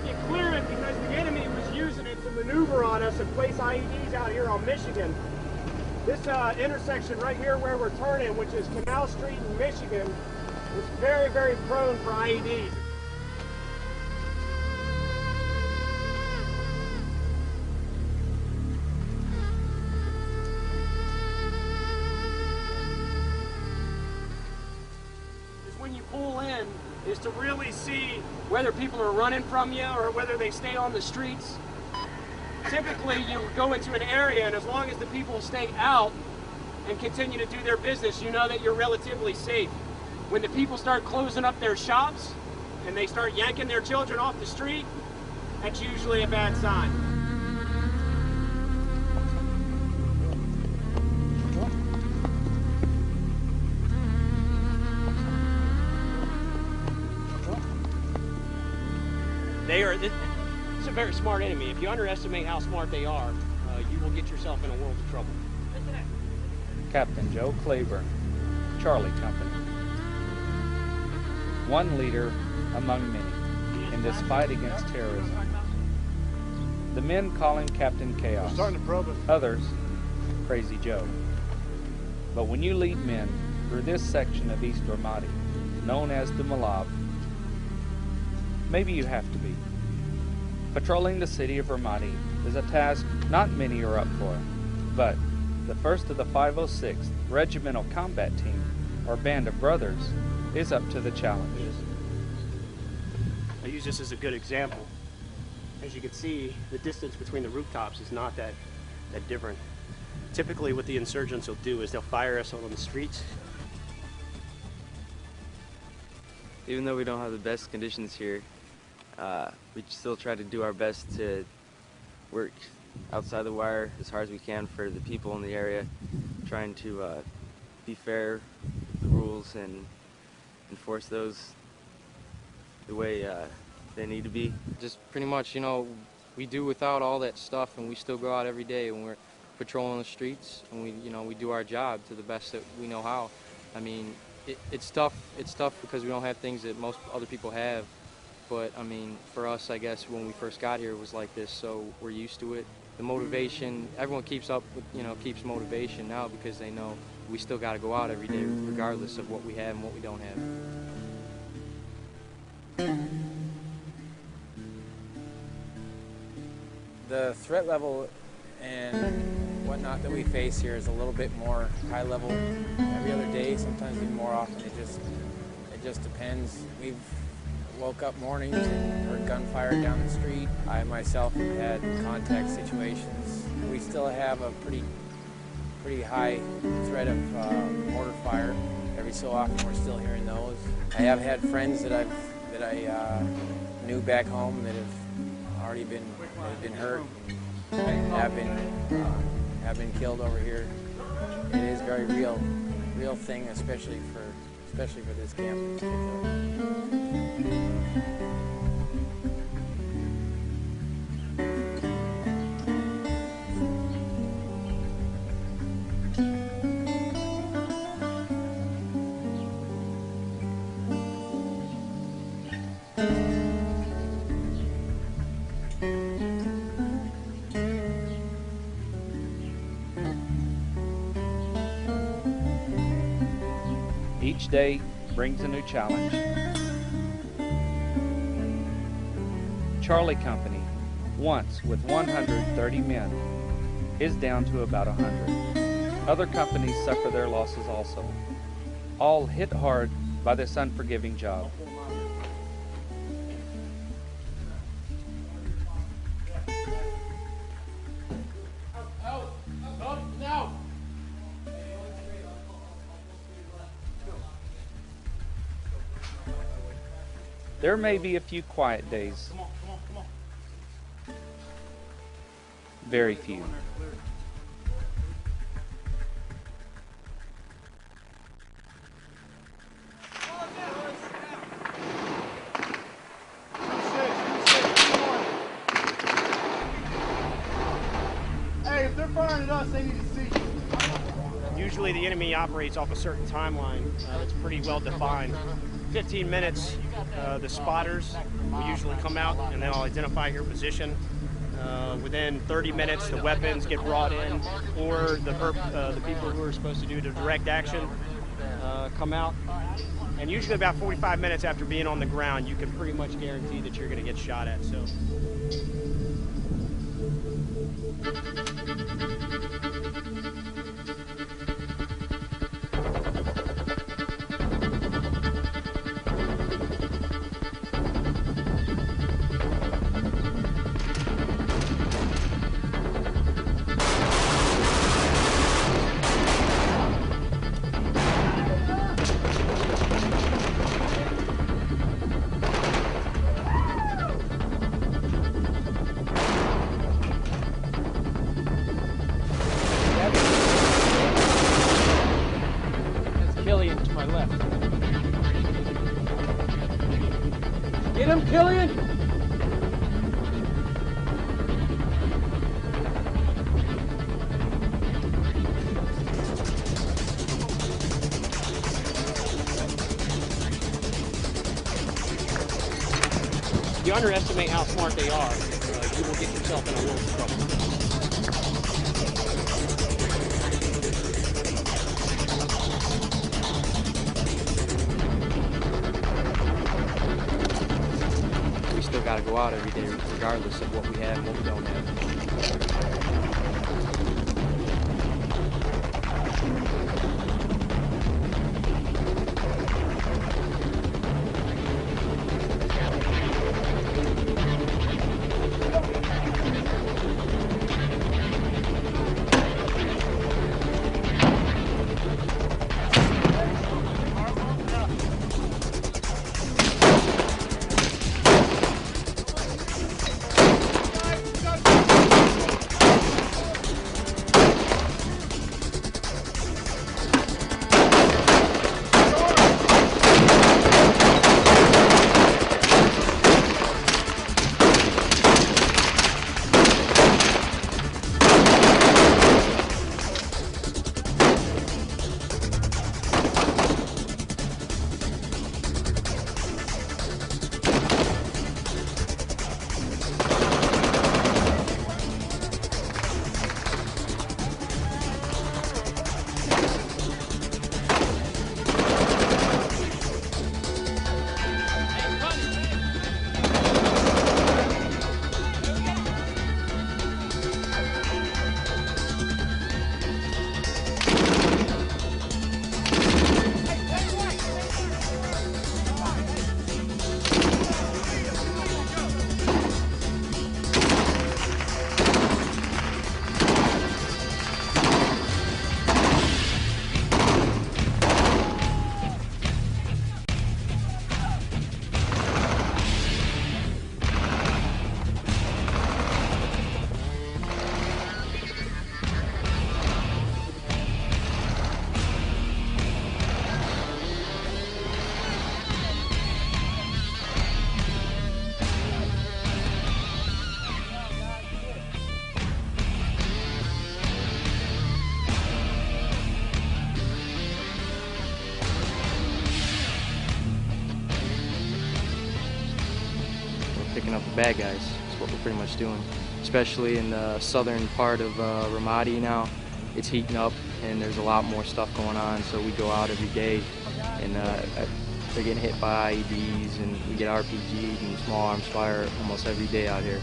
had to clear it because the enemy was using it to maneuver on us and place IEDs out here on Michigan. This intersection right here where we're turning, which is Canal Street in Michigan, was very, very prone for IEDs. When you pull in is to really see whether people are running from you or whether they stay on the streets. Typically you go into an area, and as long as the people stay out and continue to do their business, you know that you're relatively safe. When the people start closing up their shops and they start yanking their children off the street, that's usually a bad sign. It's a very smart enemy. If you underestimate how smart they are, you will get yourself in a world of trouble. Captain Joe Claiborne, Charlie Company. One leader among many in this fight against terrorism. The men call him Captain Chaos. Others, Crazy Joe. But when you lead men through this section of East Ramadi, known as the Malab, maybe you have to be. Patrolling the city of Ramadi is a task not many are up for, but the 1st of the 506th Regimental Combat Team, or Band of Brothers, is up to the challenge. I use this as a good example. As you can see, the distance between the rooftops is not that different. Typically what the insurgents will do is they'll fire us on the streets. Even though we don't have the best conditions here, we still try to do our best to work outside the wire as hard as we can for the people in the area, trying to be fair with the rules and enforce those the way they need to be. Just pretty much, you know, we do without all that stuff, and we still go out every day when we're patrolling the streets, and we do our job to the best that we know how. I mean, it's tough because we don't have things that most other people have. But I mean, for us, I guess when we first got here, it was like this, so we're used to it. The motivation, everyone keeps up with, keeps motivation now because they know we still got to go out every day, regardless of what we have and what we don't have. The threat level and whatnot that we face here is a little bit more high level every other day, sometimes even more often. It just depends. We've woke up mornings and heard gunfire down the street. I myself have had contact situations. We still have a pretty high threat of mortar fire. Every so often we're still hearing those. I have had friends that I knew back home that have already been hurt, have been killed over here. It is a very real thing, especially for this camp in particular. Each day brings a new challenge. Charlie Company, once with 130 men, is down to about 100. Other companies suffer their losses also, all hit hard by this unforgiving job. There may be a few quiet days. Very few. Hey, if they're firing at us, they need to see you. Usually the enemy operates off a certain timeline that's pretty well defined. 15 minutes, the spotters will usually come out and they'll identify your position. Within 30 minutes, the weapons get brought in, or the people who are supposed to do the direct action come out. And usually about 45 minutes after being on the ground, you can pretty much guarantee that you're going to get shot at. So. Killian to my left. Get him, Killian! You underestimate how smart they are, you will get yourself in a world of trouble. We still got to go out every day regardless of what we have and what we don't have. Picking up the bad guys is what we're pretty much doing, especially in the southern part of Ramadi now. It's heating up and there's a lot more stuff going on, so we go out every day and they're getting hit by IEDs and we get RPG'd and small arms fire almost every day out here.